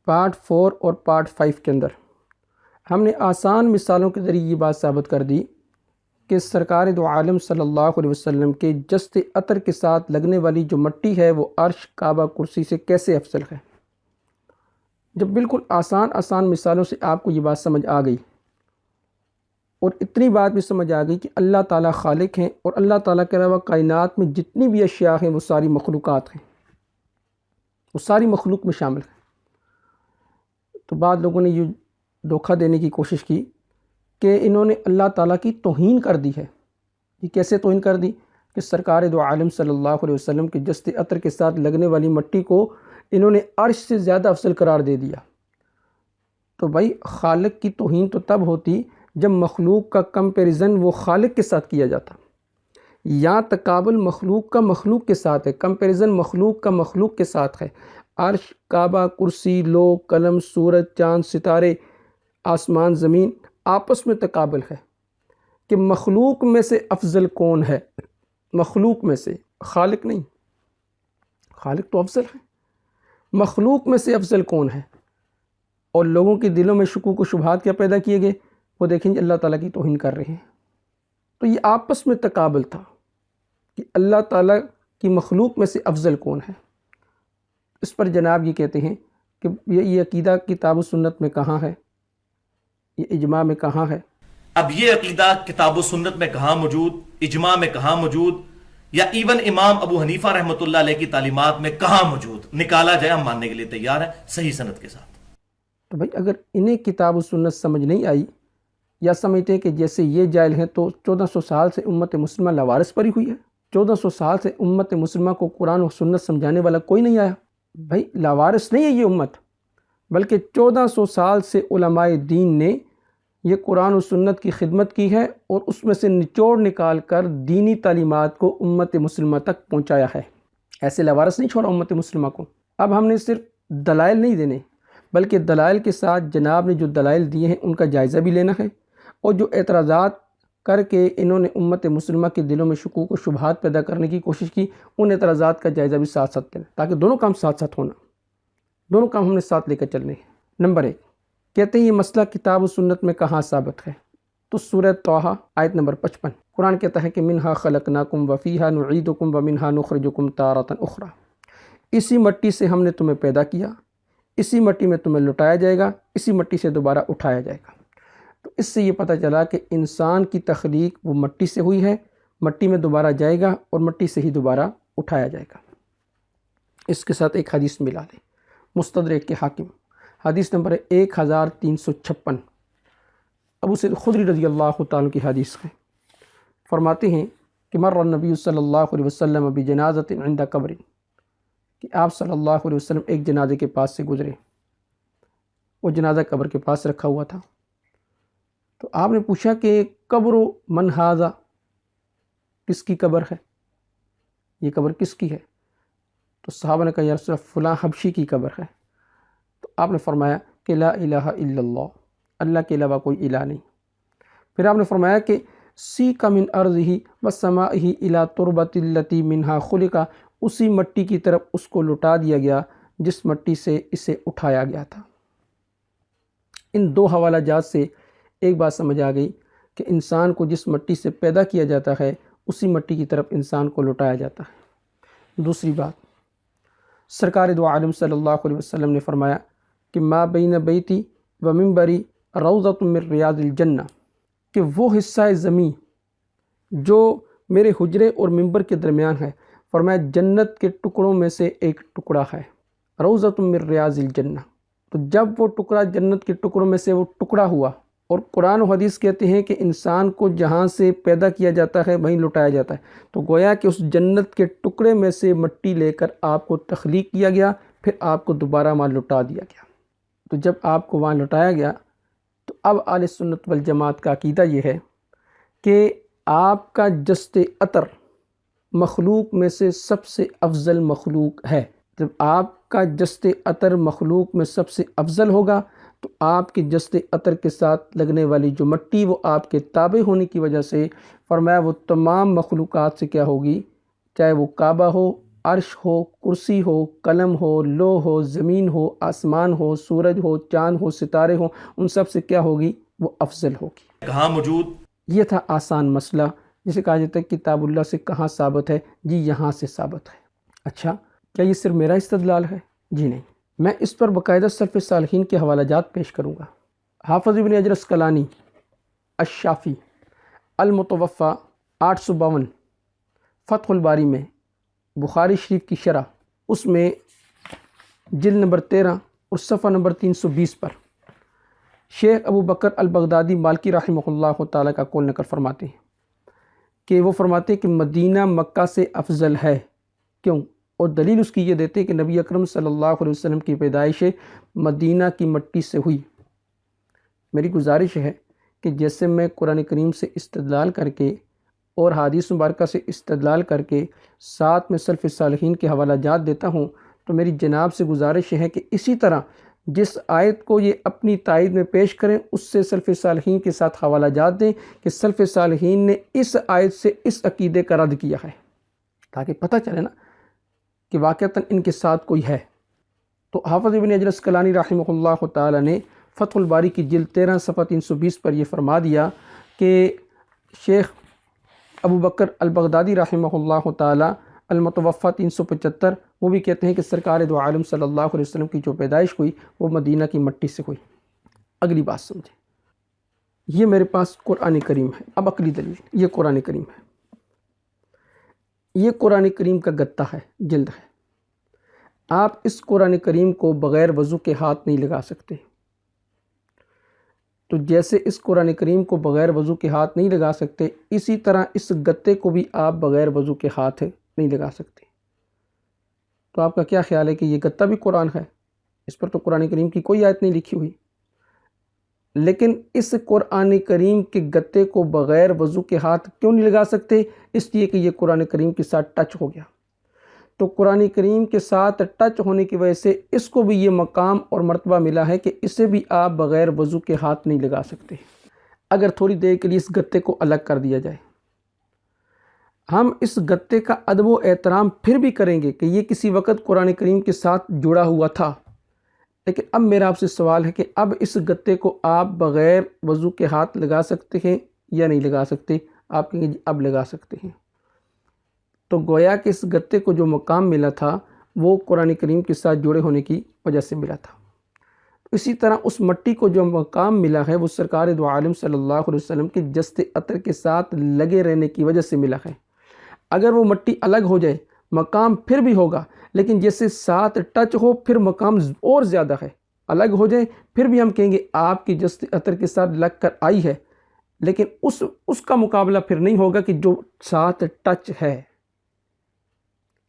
Part 4 اور part 5 کے اندر ہم نے آسان مثالوں کے ذریعے یہ بات ثابت کر دی کہ سرکار دو عالم صلی اللہ علیہ وسلم کے جست عطر کے ساتھ لگنے والی جو مٹی ہے وہ عرش، کعبہ، کرسی سے کیسے افضل ہے۔ جب بالکل آسان مثالوں سے آپ کو یہ بات سمجھ آ گئی، اور اتنی بات بھی سمجھ آ گئی کہ اللہ تعالیٰ خالق ہیں اور اللہ تعالیٰ کے علاوہ کائنات میں جتنی بھی اشیاء ہیں وہ ساری مخلوقات ہیں، وہ ساری مخلوق میں شامل ہیں، تو بعض لوگوں نے یہ دھوکہ دینے کی کوشش کی کہ انہوں نے اللہ تعالیٰ کی توہین کر دی ہے۔ یہ کیسے توہین کر دی کہ سرکار دو عالم صلی اللہ علیہ وسلم کے جست عطر کے ساتھ لگنے والی مٹی کو انہوں نے عرش سے زیادہ افضل قرار دے دیا۔ تو بھائی خالق کی توہین تو تب ہوتی جب مخلوق کا کمپیریزن وہ خالق کے ساتھ کیا جاتا، یا تقابل مخلوق کا مخلوق کے ساتھ ہے، کمپیریزن مخلوق کا مخلوق کے ساتھ ہے۔ عرش، کعبہ، کرسی، لوح، قلم، سورج، چاند، ستارے، آسمان، زمین آپس میں تقابل ہے کہ مخلوق میں سے افضل کون ہے، مخلوق میں سے، خالق نہیں، خالق تو افضل ہے، مخلوق میں سے افضل کون ہے۔ اور لوگوں کے دلوں میں شکوک و شبہات کیا پیدا کیے گئے، وہ دیکھیں گے اللہ تعالیٰ کی توہین کر رہے ہیں۔ تو یہ آپس میں تقابل تھا کہ اللہ تعالیٰ کی مخلوق میں سے افضل کون ہے۔ اس پر جناب یہ کہتے ہیں کہ یہ عقیدہ کتاب و سنت میں کہاں ہے، یہ اجماع میں کہاں ہے۔ اب یہ عقیدہ کتاب و سنت میں کہاں موجود، اجماع میں کہاں موجود، یا ایون امام ابو حنیفہ رحمۃ اللہ علیہ کی تعلیمات میں کہاں موجود، نکالا جائے، ہم ماننے کے لیے تیار ہیں صحیح سند کے ساتھ۔ تو بھائی اگر انہیں کتاب و سنت سمجھ نہیں آئی، یا سمجھتے ہیں کہ جیسے یہ جاہل ہیں، تو 1400 سال سے امت مسلمہ لاوارث پڑی ہوئی ہے۔ 1400 سال سے امت مسلمہ کو قرآن و سنت سمجھانے والا کوئی نہیں آیا۔ بھائی لاوارث نہیں ہے یہ امت، بلکہ 1400 سال سے علماء دین نے یہ قرآن و سنت کی خدمت کی ہے، اور اس میں سے نچوڑ نکال کر دینی تعلیمات کو امت مسلمہ تک پہنچایا ہے۔ ایسے لاوارث نہیں چھوڑا امت مسلمہ کو۔ اب ہم نے صرف دلائل نہیں دینے، بلکہ دلائل کے ساتھ جناب نے جو دلائل دیے ہیں ان کا جائزہ بھی لینا ہے، اور جو اعتراضات کر کے انہوں نے امت مسلمہ کے دلوں میں شکوک و شبہات پیدا کرنے کی کوشش کی، ان اعتراضات کا جائزہ بھی ساتھ ساتھ لینا، تاکہ دونوں کام ساتھ ساتھ ہونا، دونوں کام ہم نے ساتھ لے کر چلنے ہیں۔ نمبر 1 کہتے ہیں یہ مسئلہ کتاب و سنت میں کہاں ثابت ہے، تو سورہ طٰہٰ آیت نمبر 55 قرآن کہتا ہے کہ منہا خلقناکم وفیہا نعیدکم ومنہا نخرجکم تارۃ اخری، اسی مٹی سے ہم نے تمہیں پیدا کیا، اسی مٹی میں تمہیں لٹایا جائے گا، اسی مٹی سے دوبارہ اٹھایا جائے گا۔ تو اس سے یہ پتہ چلا کہ انسان کی تخلیق وہ مٹی سے ہوئی ہے، مٹی میں دوبارہ جائے گا اور مٹی سے ہی دوبارہ اٹھایا جائے گا۔ اس کے ساتھ ایک حدیث ملا لیں، مستدرک کے حاکم، حدیث نمبر 1356، ابو سعید خدری رضی اللہ تعالیٰ کی حدیث ہے۔ فرماتے ہیں کہ مر النبی صلی اللہ علیہ وسلم بجنازۃ عند قبر، کہ آپ صلی اللہ علیہ وسلم ایک جنازے کے پاس سے گزرے، وہ جنازہ قبر کے پاس رکھا ہوا تھا، تو آپ نے پوچھا کہ قبر من ھذا، کس کی قبر ہے، یہ قبر کس کی ہے؟ تو صحابہ نے کہا یا رسول اللہ فلاں حبشی کی قبر ہے۔ تو آپ نے فرمایا کہ لا الہ الا اللہ، اللہ کے علاوہ کوئی الہ نہیں۔ پھر آپ نے فرمایا کہ سیق من ارضہ وسمائہ الی تربۃ التی منہا خلق، اسی مٹی کی طرف اس کو لٹا دیا گیا جس مٹی سے اسے اٹھایا گیا تھا۔ ان دو حوالہ جات سے ایک بات سمجھ آ گئی کہ انسان کو جس مٹی سے پیدا کیا جاتا ہے اسی مٹی کی طرف انسان کو لٹایا جاتا ہے۔ دوسری بات، سرکار دو عالم صلی اللہ علیہ وسلم نے فرمایا کہ ما بین بیتی و منبری روضۃ من ریاض الجنہ، کہ وہ حصہ زمین جو میرے حجرے اور منبر کے درمیان ہے، فرمایا جنت کے ٹکڑوں میں سے ایک ٹکڑا ہے، روضۃ من ریاض الجنہ۔ تو جب وہ ٹکڑا جنت کے ٹکڑوں میں سے وہ ٹکڑا ہوا، اور قرآن و حدیث کہتے ہیں کہ انسان کو جہاں سے پیدا کیا جاتا ہے وہیں لٹایا جاتا ہے، تو گویا کہ اس جنت کے ٹکڑے میں سے مٹی لے کر آپ کو تخلیق کیا گیا، پھر آپ کو دوبارہ وہاں لٹا دیا گیا۔ تو جب آپ کو وہاں لٹایا گیا، تو اب اہل سنت والجماعت کا عقیدہ یہ ہے کہ آپ کا جست عطر مخلوق میں سے سب سے افضل مخلوق ہے۔ جب آپ کا جست عطر مخلوق میں سب سے افضل ہوگا، تو آپ کے جست عطر کے ساتھ لگنے والی جو مٹی وہ آپ کے تابع ہونے کی وجہ سے فرمایا وہ تمام مخلوقات سے کیا ہوگی، چاہے وہ کعبہ ہو، عرش ہو، کرسی ہو، قلم ہو، لوح ہو، زمین ہو، آسمان ہو، سورج ہو، چاند ہو، ستارے ہوں، ان سب سے کیا ہوگی؟ وہ افضل ہوگی۔ کہاں موجود؟ یہ تھا آسان مسئلہ جسے کہا جاتا ہے کتاب اللہ سے کہاں ثابت ہے؟ جی یہاں سے ثابت ہے۔ اچھا، کیا یہ صرف میرا استدلال ہے؟ جی نہیں، میں اس پر باقاعدہ سلف صالحین کے حوالہ جات پیش کروں گا۔ حافظ ابن حجر عسقلانی الشافی المتوفی 852 فتح الباری میں بخاری شریف کی شرح، اس میں جلد نمبر 13 اور صفحہ نمبر 320 پر شیخ ابو بکر البغدادی مالکی رحمہ اللہ تعالیٰ کا قول نقل فرماتے ہیں کہ وہ فرماتے ہیں کہ مدینہ مکہ سے افضل ہے۔ کیوں؟ اور دلیل اس کی یہ دیتے ہیں کہ نبی اکرم صلی اللہ علیہ وسلم کی پیدائش مدینہ کی مٹی سے ہوئی۔ میری گزارش ہے کہ جیسے میں قرآن کریم سے استدلال کر کے اور حدیث مبارکہ سے استدلال کر کے ساتھ میں سلف صالحین کے حوالہ جات دیتا ہوں، تو میری جناب سے گزارش ہے کہ اسی طرح جس آیت کو یہ اپنی تائید میں پیش کریں اس سے سلف صالحین کے ساتھ حوالہ جات دیں کہ سلف صالحین نے اس آیت سے اس عقیدے کا رد کیا ہے، تاکہ پتہ چلے نا کہ واقعتاً ان کے ساتھ کوئی ہے۔ تو حافظ ابن حجر عسقلانی رحمہ اللہ تعالیٰ نے فتح الباری کی جلد 13 صفحہ 320 پر یہ فرما دیا کہ شیخ ابو بکر البغدادی رحمہ اللہ تعالیٰ المتوفی 375 وہ بھی کہتے ہیں کہ سرکار دو عالم صلی اللہ علیہ وسلم کی جو پیدائش ہوئی وہ مدینہ کی مٹی سے ہوئی۔ اگلی بات سمجھیں، یہ میرے پاس قرآن کریم ہے۔ اب عقلی دلیل، یہ قرآن کریم ہے، یہ قرآن کریم کا گتہ ہے، جلد ہے۔ آپ اس قرآن کریم کو بغیر وضو کے ہاتھ نہیں لگا سکتے۔ تو جیسے اس قرآن کریم کو بغیر وضو کے ہاتھ نہیں لگا سکتے، اسی طرح اس گتے کو بھی آپ بغیر وضو کے ہاتھ نہیں لگا سکتے۔ تو آپ کا کیا خیال ہے کہ یہ گتہ بھی قرآن ہے؟ اس پر تو قرآن کریم کی کوئی آیت نہیں لکھی ہوئی، لیکن اس قرآن کریم کے گتے کو بغیر وضو کے ہاتھ کیوں نہیں لگا سکتے؟ اس لیے کہ یہ قرآن کریم کے ساتھ ٹچ ہو گیا۔ تو قرآن کریم کے ساتھ ٹچ ہونے کی وجہ سے اس کو بھی یہ مقام اور مرتبہ ملا ہے کہ اسے بھی آپ بغیر وضو کے ہاتھ نہیں لگا سکتے۔ اگر تھوڑی دیر کے لیے اس گتے کو الگ کر دیا جائے، ہم اس گتے کا ادب و احترام پھر بھی کریں گے کہ یہ کسی وقت قرآن کریم کے ساتھ جڑا ہوا تھا، لیکن اب میرا آپ سے سوال ہے کہ اب اس گتے کو آپ بغیر وضو کے ہاتھ لگا سکتے ہیں یا نہیں لگا سکتے؟ آپ کہیں گے جی اب لگا سکتے ہیں۔ تو گویا کہ اس گتے کو جو مقام ملا تھا وہ قرآن کریم کے ساتھ جڑے ہونے کی وجہ سے ملا تھا۔ اسی طرح اس مٹی کو جو مقام ملا ہے وہ سرکار دو عالم صلی اللہ علیہ وسلم کے جست عطر کے ساتھ لگے رہنے کی وجہ سے ملا ہے۔ اگر وہ مٹی الگ ہو جائے مقام پھر بھی ہوگا، لیکن جیسے ساتھ ٹچ ہو پھر مقام اور زیادہ ہے۔ الگ ہو جائے پھر بھی ہم کہیں گے آپ کی جست عطر کے ساتھ لگ کر آئی ہے، لیکن اس کا مقابلہ پھر نہیں ہوگا کہ جو ساتھ ٹچ ہے۔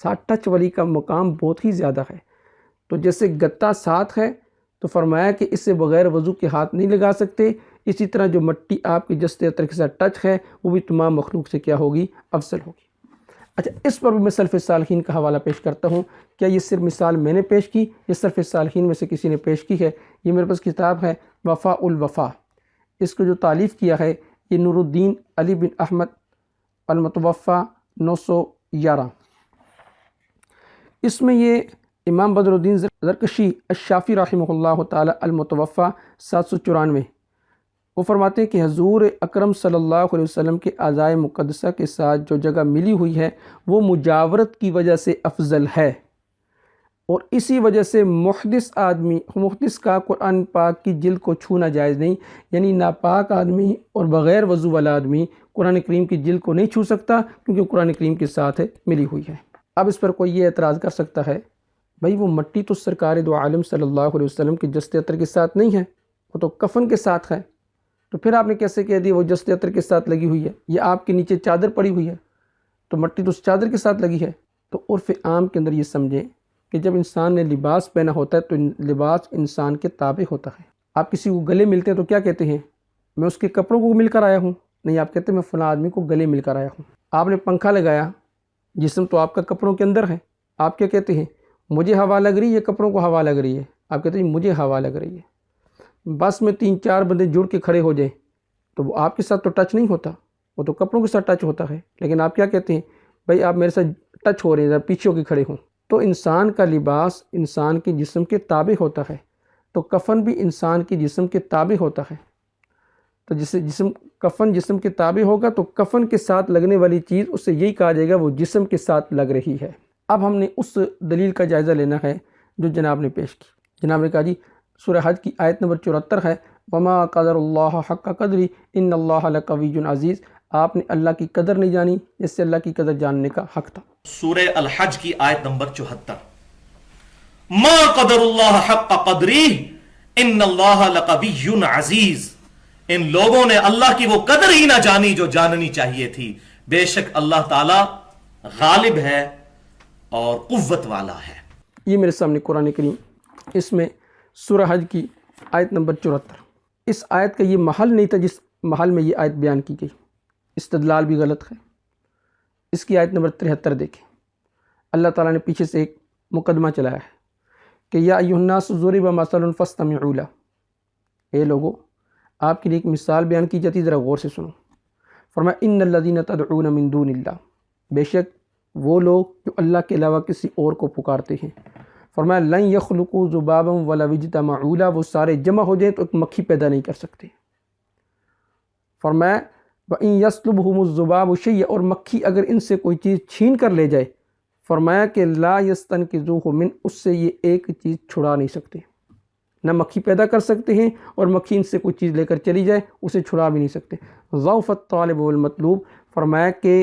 ساتھ ٹچ والی کا مقام بہت ہی زیادہ ہے۔ تو جیسے گتہ ساتھ ہے تو فرمایا کہ اسے بغیر وضو کے ہاتھ نہیں لگا سکتے، اسی طرح جو مٹی آپ کی جست عطر کے ساتھ ٹچ ہے وہ بھی تمام مخلوق سے کیا ہوگی؟ افضل ہوگی۔ اچھا، اس پر بھی میں سلف صالحین کا حوالہ پیش کرتا ہوں۔ کیا یہ صرف مثال میں نے پیش کی یا سلف صالحین میں سے کسی نے پیش کی ہے؟ یہ میرے پاس کتاب ہے وفاء الوفا، اس کو جو تالیف کیا ہے یہ نور الدین علی بن احمد المتوفی 911۔ اس میں یہ امام بدر الدین زرکشی الشافی رحمہ اللہ تعالی المتوفی 794 وہ فرماتے ہیں کہ حضور اکرم صلی اللہ علیہ وسلم کے اعضائے مقدسہ کے ساتھ جو جگہ ملی ہوئی ہے وہ مجاورت کی وجہ سے افضل ہے، اور اسی وجہ سے محدث کا قرآن پاک کی جلد کو چھونا جائز نہیں، یعنی ناپاک آدمی اور بغیر وضو والا آدمی قرآن کریم کی جلد کو نہیں چھو سکتا کیونکہ قرآن کریم کے ساتھ ملی ہوئی ہے۔ اب اس پر کوئی یہ اعتراض کر سکتا ہے بھائی وہ مٹی تو سرکار دو عالم صلی اللہ علیہ وسلم کے جست عطر کے ساتھ نہیں ہے، وہ تو کفن کے ساتھ ہے، تو پھر آپ نے کیسے کہہ دیا وہ جست عطر کے ساتھ لگی ہوئی ہے؟ یہ آپ کے نیچے چادر پڑی ہوئی ہے تو مٹی تو اس چادر کے ساتھ لگی ہے۔ تو عرف عام کے اندر یہ سمجھیں کہ جب انسان نے لباس پہنا ہوتا ہے تو لباس انسان کے تابع ہوتا ہے۔ آپ کسی کو گلے ملتے ہیں تو کیا کہتے ہیں؟ میں اس کے کپڑوں کو مل کر آیا ہوں؟ نہیں، آپ کہتے ہیں میں فلاں آدمی کو گلے مل کر آیا ہوں۔ آپ نے پنکھا لگایا، جسم تو آپ کا کپڑوں کے اندر ہے، آپ کیا کہتے ہیں؟ مجھے ہوا لگ رہی ہے، کپڑوں کو ہوا لگ رہی ہے؟ آپ کہتے ہیں مجھے ہوا لگ رہی ہے۔ بس میں 3-4 بندے جڑ کے کھڑے ہو جائیں تو وہ آپ کے ساتھ تو ٹچ نہیں ہوتا، وہ تو کپڑوں کے ساتھ ٹچ ہوتا ہے، لیکن آپ کیا کہتے ہیں؟ بھائی آپ میرے ساتھ ٹچ ہو رہے ہیں، پیچھے کے کھڑے ہوں، تو انسان کا لباس انسان کے جسم کے تابع ہوتا ہے، تو کفن بھی انسان کے جسم کے تابع ہوتا ہے۔ تو کفن جسم کے تابع ہوگا تو کفن کے ساتھ لگنے والی چیز اسے یہی کہا جائے گا وہ جسم کے ساتھ لگ رہی ہے۔ اب ہم نے اس دلیل کا جائزہ لینا ہے جو جناب نے پیش کی۔ جناب نے کہا جی سورہ حج کی آیت نمبر 74 ہے، وما قدر اللہ حق قدری ان اللہ لقوی عزیز۔ آپ نے اللہ کی قدر نہیں جانی جس سے اللہ کی قدر جاننے کا حق تھا۔ سورہ الحج کی آیت نمبر 74، ما قدر اللہ حق قدری ان اللہ لقوی عزیز۔ ان لوگوں نے اللہ کی وہ قدر ہی نہ جانی جو جاننی چاہیے تھی، بے شک اللہ تعالی غالب ہے اور قوت والا ہے۔ یہ میرے سامنے قرآن کریم، اس میں سورہ حج کی آیت نمبر 74، اس آیت کا یہ محل نہیں تھا جس محل میں یہ آیت بیان کی گئی، استدلال بھی غلط ہے۔ اس کی آیت نمبر 73 دیکھیں، اللہ تعالیٰ نے پیچھے سے ایک مقدمہ چلایا ہے کہ یا ایھا الناس ضرب مثل فاستمعوا لہ، اے لوگو آپ کے لیے ایک مثال بیان کی جاتی، ذرا غور سے سنو۔ فرمایا ان الذین تدعون من دون اللہ، بے شک وہ لوگ جو اللہ کے علاوہ کسی اور کو پکارتے ہیں، فرمایا لن یخلقوا ذبابا ولو اجتمعوا لہ، وہ سارے جمع ہو جائیں تو ایک مکھی پیدا نہیں کر سکتے۔ فرمایا وَإِن يَسْلُبْهُمُ الذُّبَابُ شَيْئًا، اور مکھی اگر ان سے کوئی چیز چھین کر لے جائے، فرمایا کہ لا يَسْتَنْقِذُوهُ مِنْ، اس سے یہ ایک چیز چھڑا نہیں سکتے، نہ مکھی پیدا کر سکتے ہیں اور مکھی ان سے کوئی چیز لے کر چلی جائے اسے چھڑا بھی نہیں سکتے۔ ضعف الطالب والمطلوب، فرمایا کہ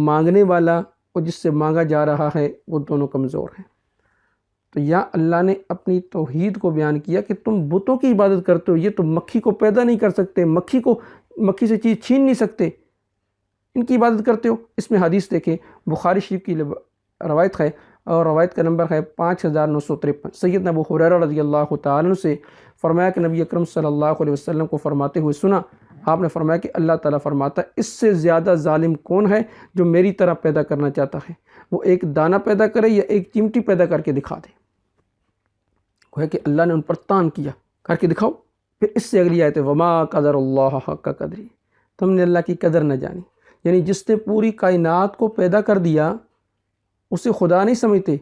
مانگنے والا اور جس سے مانگا جا رہا ہے وہ دونوں کمزور ہیں۔ تو یا اللہ نے اپنی توحید کو بیان کیا کہ تم بتوں کی عبادت کرتے ہو، یہ تو مکھی کو پیدا نہیں کر سکتے، مکھی سے چیز چھین نہیں سکتے، ان کی عبادت کرتے ہو۔ اس میں حدیث دیکھیں، بخاری شریف کی روایت ہے اور روایت کا نمبر ہے 5953، سیدنا ابو ہریرہ رضی اللہ تعالیٰ عنہ سے، فرمایا کہ نبی اکرم صلی اللہ علیہ وسلم کو فرماتے ہوئے سنا، آپ نے فرمایا کہ اللہ تعالیٰ فرماتا ہے اس سے زیادہ ظالم کون ہے جو میری طرح پیدا کرنا چاہتا ہے، وہ ایک دانہ پیدا کرے یا ایک چمٹی پیدا کر کے دکھا دے۔ وہ ہے کہ اللہ نے ان پر تان کیا، کر کے دکھاؤ۔ پھر اس سے اگلی آیت ہے وما قدر اللہ حق قدری، تم نے اللہ کی قدر نہ جانی، یعنی جس نے پوری کائنات کو پیدا کر دیا اسے خدا نہیں سمجھتے،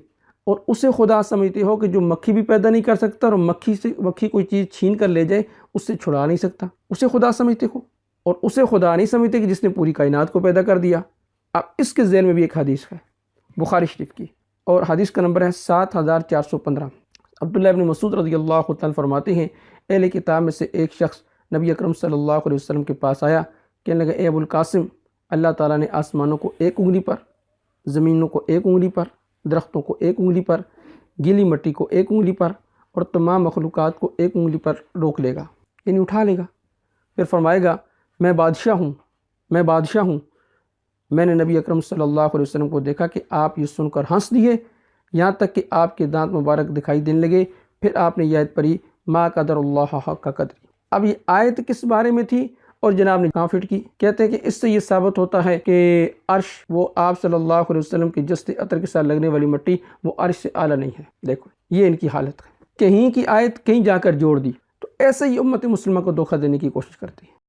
اور اسے خدا سمجھتے ہو کہ جو مکھی بھی پیدا نہیں کر سکتا اور مکھی کوئی چیز چھین کر لے جائے اس سے چھڑا نہیں سکتا، اسے خدا سمجھتے ہو، اور اسے خدا نہیں سمجھتے کہ جس نے پوری کائنات کو پیدا کر دیا۔ اب اس کے ذیل میں بھی ایک حدیث ہے بخاری شریف کی، اور حدیث کا نمبر ہے 7415۔ عبداللہ ابن مسعود رضی اللہ تعالیٰ فرماتے ہیں اہل کتاب میں سے ایک شخص نبی اکرم صلی اللہ علیہ وسلم کے پاس آیا، کہنے لگا اے ابو القاسم، اللہ تعالیٰ نے آسمانوں کو ایک انگلی پر، زمینوں کو ایک انگلی پر، درختوں کو ایک انگلی پر، گیلی مٹی کو ایک انگلی پر، اور تمام مخلوقات کو ایک انگلی پر روک لے گا، یعنی اٹھا لے گا۔ پھر فرمائے گا میں بادشاہ ہوں، میں بادشاہ ہوں۔ میں نے نبی اکرم صلی اللہ علیہ وسلم کو دیکھا کہ آپ یہ سن کر ہنس دیے، یہاں تک کہ آپ کے دانت مبارک دکھائی دینے لگے۔ پھر آپ نے یہ آیت پڑھی ما قدر اللہ حق قدری۔ اب یہ آیت کس بارے میں تھی اور جناب نے کہاں فٹ کی؟ کہتے ہیں کہ اس سے یہ ثابت ہوتا ہے کہ عرش وہ آپ صلی اللہ علیہ وسلم کے جسد عطر کے ساتھ لگنے والی مٹی وہ عرش سے اعلیٰ نہیں ہے۔ دیکھو یہ ان کی حالت ہے، کہیں کی آیت کہیں جا کر جوڑ دی، تو ایسے ہی امت مسلمہ کو دھوکہ دینے کی کوشش کرتی ہے۔